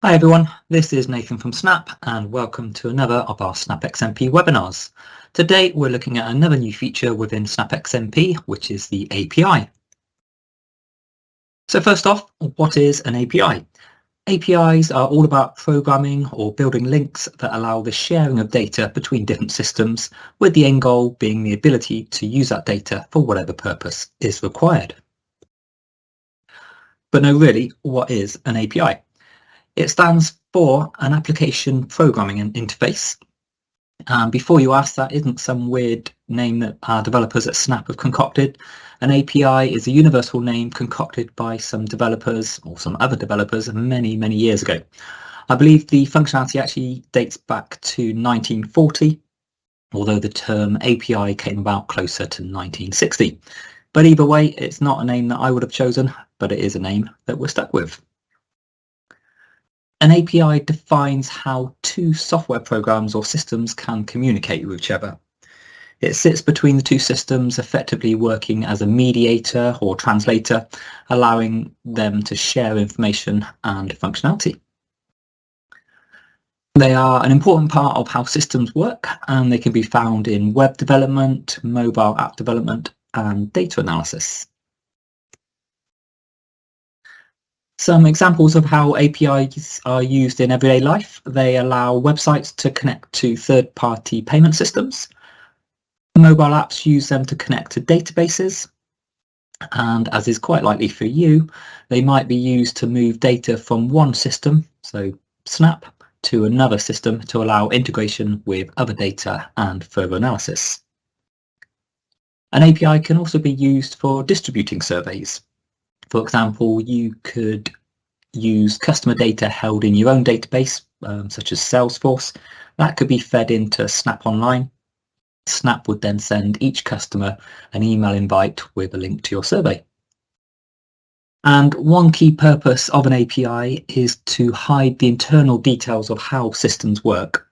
Hi everyone, this is Nathan from Snap and welcome to another of our Snap XMP webinars. Today we're looking at another new feature within Snap XMP, which is the API. So first off, what is an API? APIs are all about programming or building links that allow the sharing of data between different systems, with the end goal being the ability to use that data for whatever purpose is required. But no, really, what is an API? It stands for an application programming and interface. Before you ask, that isn't some weird name that our developers at Snap have concocted. An API is a universal name concocted by some developers or some other developers many, many years ago. I believe the functionality actually dates back to 1940, although the term API came about closer to 1960. But either way, it's not a name that I would have chosen, but it is a name that we're stuck with. An API defines how two software programs or systems can communicate with each other. It sits between the two systems, effectively working as a mediator or translator, allowing them to share information and functionality. They are an important part of how systems work, and they can be found in web development, mobile app development, and data analysis. Some examples of how APIs are used in everyday life. They allow websites to connect to third-party payment systems. Mobile apps use them to connect to databases. And as is quite likely for you, they might be used to move data from one system, so Snap, to another system to allow integration with other data and further analysis. An API can also be used for distributing surveys. For example, you could use customer data held in your own database, such as Salesforce. That could be fed into Snap Online. Snap would then send each customer an email invite with a link to your survey. And one key purpose of an API is to hide the internal details of how systems work,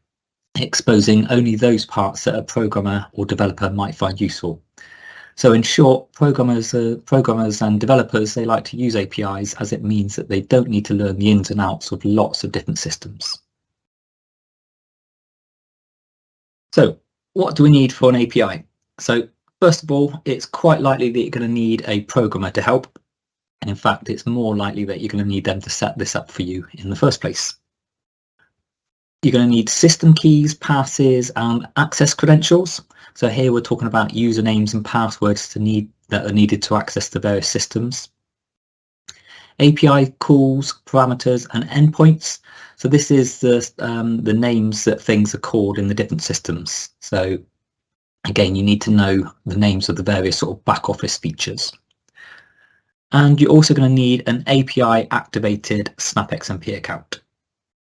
exposing only those parts that a programmer or developer might find useful. So in short, programmers and developers, they like to use APIs as it means that they don't need to learn the ins and outs of lots of different systems. So what do we need for an API? So first of all, it's quite likely that you're going to need a programmer to help. And in fact, it's more likely that you're going to need them to set this up for you in the first place. You're going to need system keys, passes, and access credentials. So here we're talking about usernames and passwords that are needed to access the various systems. API calls, parameters, and endpoints. So this is the names that things are called in the different systems. So again, you need to know the names of the various sort of back office features. And you're also going to need an API activated Snap XMP account.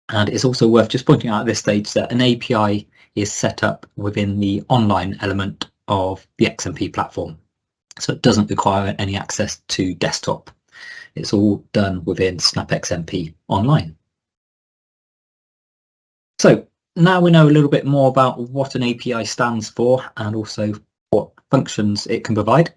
And it's also worth just pointing out at this stage that an API is set up within the online element of the XMP platform. So it doesn't require any access to desktop. It's all done within Snap XMP online. So now we know a little bit more about what an API stands for and also what functions it can provide.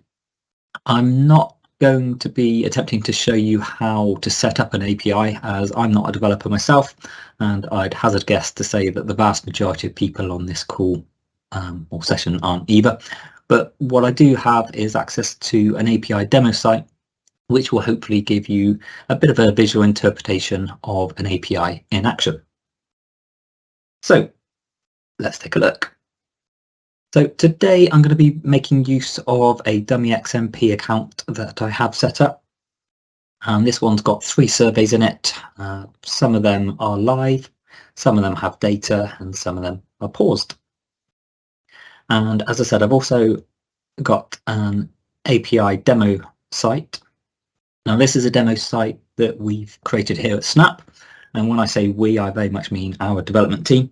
I'm not going to be attempting to show you how to set up an API, as I'm not a developer myself, and I'd hazard guess to say that the vast majority of people on this call or session aren't either. But what I do have is access to an API demo site, which will hopefully give you a bit of a visual interpretation of an API in action. So let's take a look. So today I'm going to be making use of a dummy XMP account that I have set up. And this one's got 3 surveys in it. Some of them are live, some of them have data, and some of them are paused. And as I said, I've also got an API demo site. Now this is a demo site that we've created here at Snap. And when I say we, I very much mean our development team.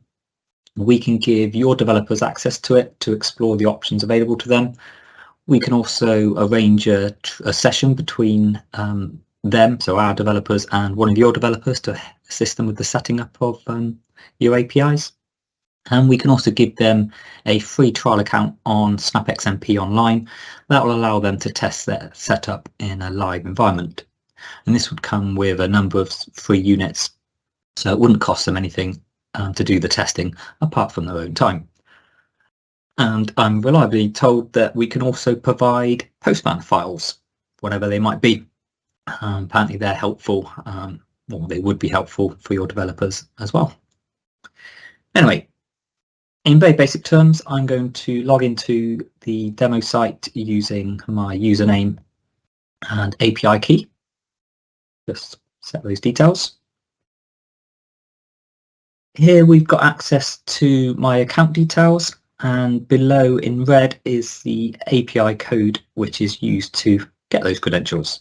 We can give your developers access to it to explore the options available to them. We can also arrange a session between them, so our developers, and one of your developers to assist them with the setting up of your APIs. And we can also give them a free trial account on Snap XMP Online. That will allow them to test their setup in a live environment. And this would come with a number of free units So it wouldn't cost them anything to do the testing apart from their own time. And I'm reliably told that we can also provide Postman files, whatever they might be. Apparently they're helpful, or they would be helpful for your developers as well. Anyway, in very basic terms, I'm going to log into the demo site using my username and API key. Just set those details. Here we've got access to my account details, and below in red is the API code which is used to get those credentials.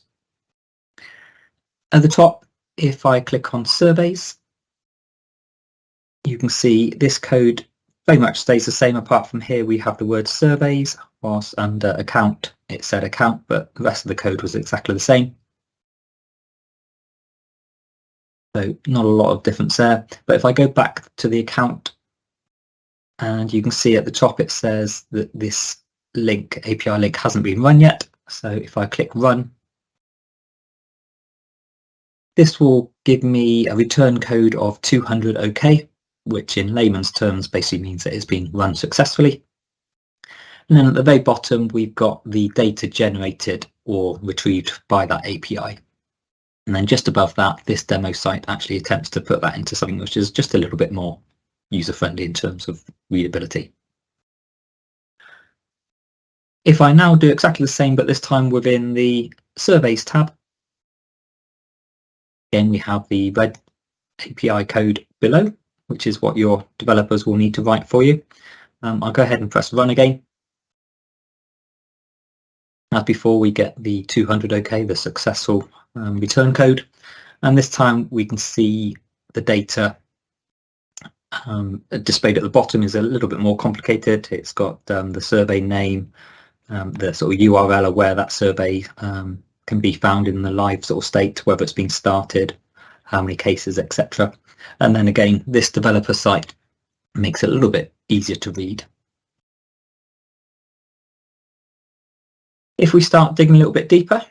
At the top, if I click on surveys, you can see this code very much stays the same. Apart from here we have the word surveys, whilst under account it said account, but the rest of the code was exactly the same. So not a lot of difference there. But if I go back to the account, and you can see at the top it says that this link, API link, hasn't been run yet. So if I click run, this will give me a return code of 200 OK, which in layman's terms basically means that it's been run successfully. And then at the very bottom, we've got the data generated or retrieved by that API. And then just above that, this demo site actually attempts to put that into something which is just a little bit more user-friendly in terms of readability. If I now do exactly the same, but this time within the Surveys tab, again, we have the red API code below, which is what your developers will need to write for you. I'll go ahead and press run again. As before, we get the 200 OK, the successful return code. And this time we can see the data displayed at the bottom is a little bit more complicated. It's got the survey name, the sort of URL of where that survey can be found in the live sort of state, whether it's been started, how many cases, etc. And then again, this developer site makes it a little bit easier to read. If we start digging a little bit deeper,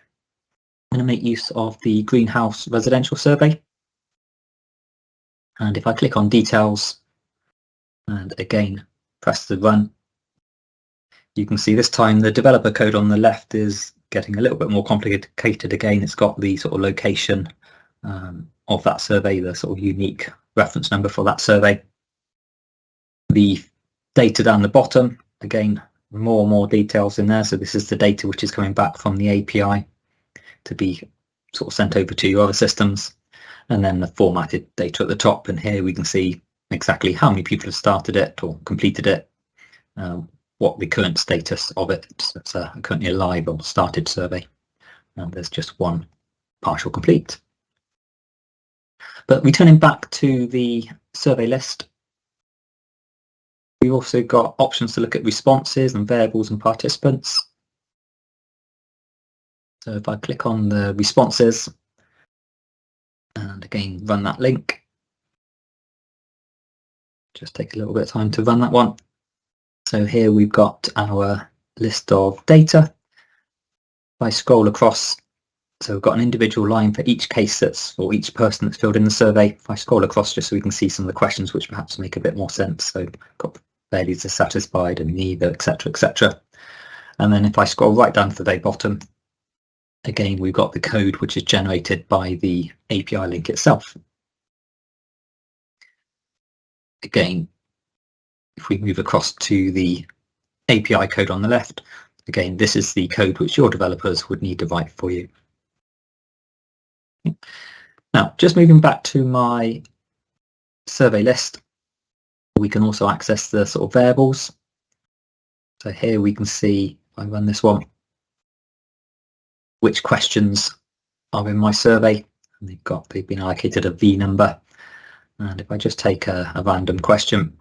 I'm going to make use of the greenhouse residential survey. And if I click on details and again press the run, you can see this time the developer code on the left is getting a little bit more complicated again. It's got the sort of location of that survey, the sort of unique reference number for that survey. The data down the bottom, again, more and more details in there. So this is the data which is coming back from the API to be sort of sent over to your other systems. And then the formatted data at the top. And here we can see exactly how many people have started it or completed it, what the current status of it. So it's currently a live or started survey. And there's just one partial complete. But returning back to the survey list, we've also got options to look at responses and variables and participants. So if I click on the responses and again run that link, just take a little bit of time to run that one. So here we've got our list of data. If I scroll across, so we've got an individual line for each case that's for each person that's filled in the survey. If I scroll across just so we can see some of the questions which perhaps make a bit more sense. So got fairly dissatisfied and neither, etc., etc. And then if I scroll right down to the very bottom, again, we've got the code which is generated by the API link itself. Again, if we move across to the API code on the left, again, this is the code which your developers would need to write for you. Now, just moving back to my survey list, we can also access the sort of variables. So here we can see, if I run this one, which questions are in my survey. And they've been allocated a V number. And if I just take a random question,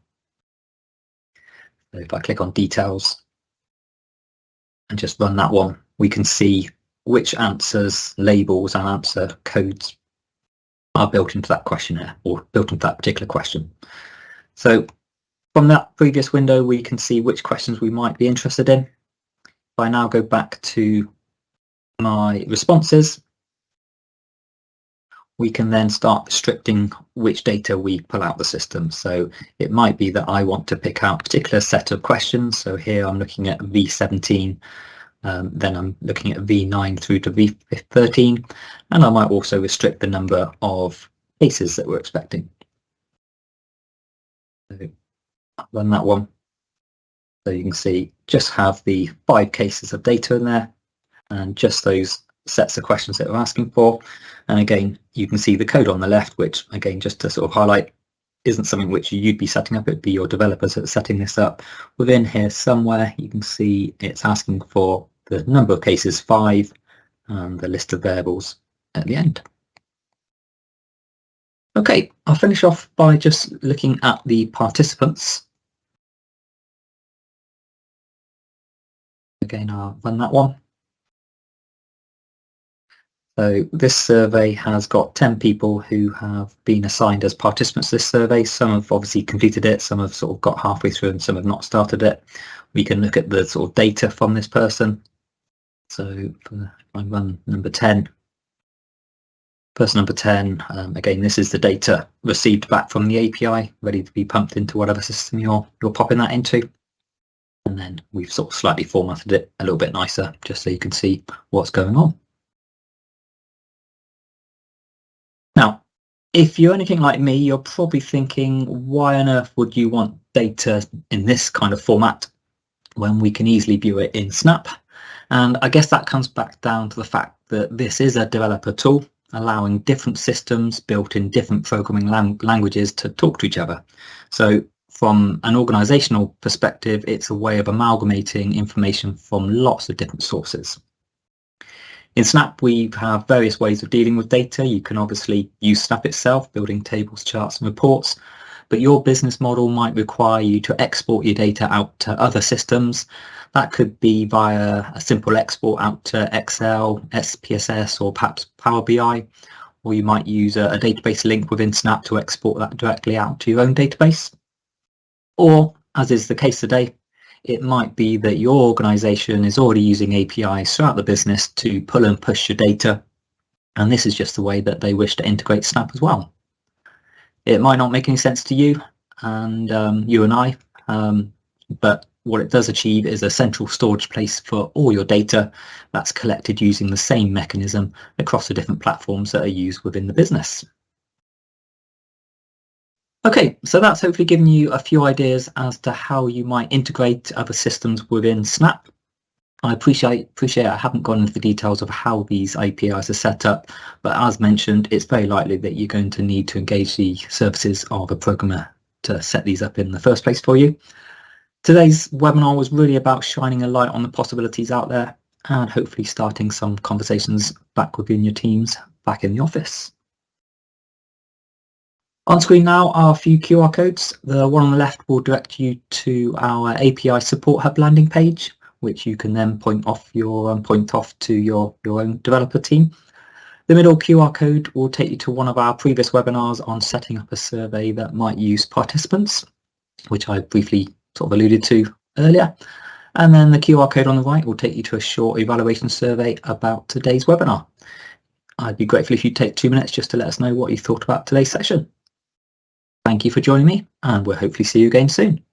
so if I click on details and just run that one, we can see which answers, labels and answer codes are built into that questionnaire or built into that particular question. So from that previous window, we can see which questions we might be interested in. If I now go back to my responses, we can then start restricting which data we pull out the system. So it might be that I want to pick out a particular set of questions. So here I'm looking at V17, then I'm looking at V9 through to V13, and I might also restrict the number of cases that we're expecting. So I'll run that one. So you can see just have the 5 cases of data in there and just those sets of questions that we're asking for. And again, you can see the code on the left, which again, just to sort of highlight, isn't something which you'd be setting up. It'd be your developers that are setting this up. Within here somewhere, you can see it's asking for the number of cases 5 and the list of variables at the end. Okay, I'll finish off by just looking at the participants. Again, I'll run that one. So this survey has got 10 people who have been assigned as participants to this survey. Some have obviously completed it, some have sort of got halfway through and some have not started it. We can look at the sort of data from this person. So if I run number 10, person number 10, again, this is the data received back from the API, ready to be pumped into whatever system you're popping that into. And then we've sort of slightly formatted it a little bit nicer, just so you can see what's going on. Now, if you're anything like me, you're probably thinking, why on earth would you want data in this kind of format when we can easily view it in Snap? And I guess that comes back down to the fact that this is a developer tool, allowing different systems built in different programming languages to talk to each other. So from an organizational perspective, it's a way of amalgamating information from lots of different sources. In Snap, we have various ways of dealing with data. You can obviously use Snap itself, building tables, charts, and reports, but your business model might require you to export your data out to other systems. That could be via a simple export out to Excel, SPSS, or perhaps Power BI, or you might use a database link within Snap to export that directly out to your own database. Or, as is the case today, it might be that your organization is already using APIs throughout the business to pull and push your data, and this is just the way that they wish to integrate Snap as well. It might not make any sense to you and you and I, but what it does achieve is a central storage place for all your data that's collected using the same mechanism across the different platforms that are used within the business. Okay, so that's hopefully given you a few ideas as to how you might integrate other systems within Snap. I appreciate I haven't gone into the details of how these APIs are set up, but as mentioned, it's very likely that you're going to need to engage the services of a programmer to set these up in the first place for you. Today's webinar was really about shining a light on the possibilities out there and hopefully starting some conversations back within your teams back in the office. On screen now are a few QR codes. The one on the left will direct you to our API Support Hub landing page, which you can then point off to your own developer team. The middle QR code will take you to one of our previous webinars on setting up a survey that might use participants, which I briefly sort of alluded to earlier. And then the QR code on the right will take you to a short evaluation survey about today's webinar. I'd be grateful if you'd take 2 minutes just to let us know what you thought about today's session. Thank you for joining me, and we'll hopefully see you again soon.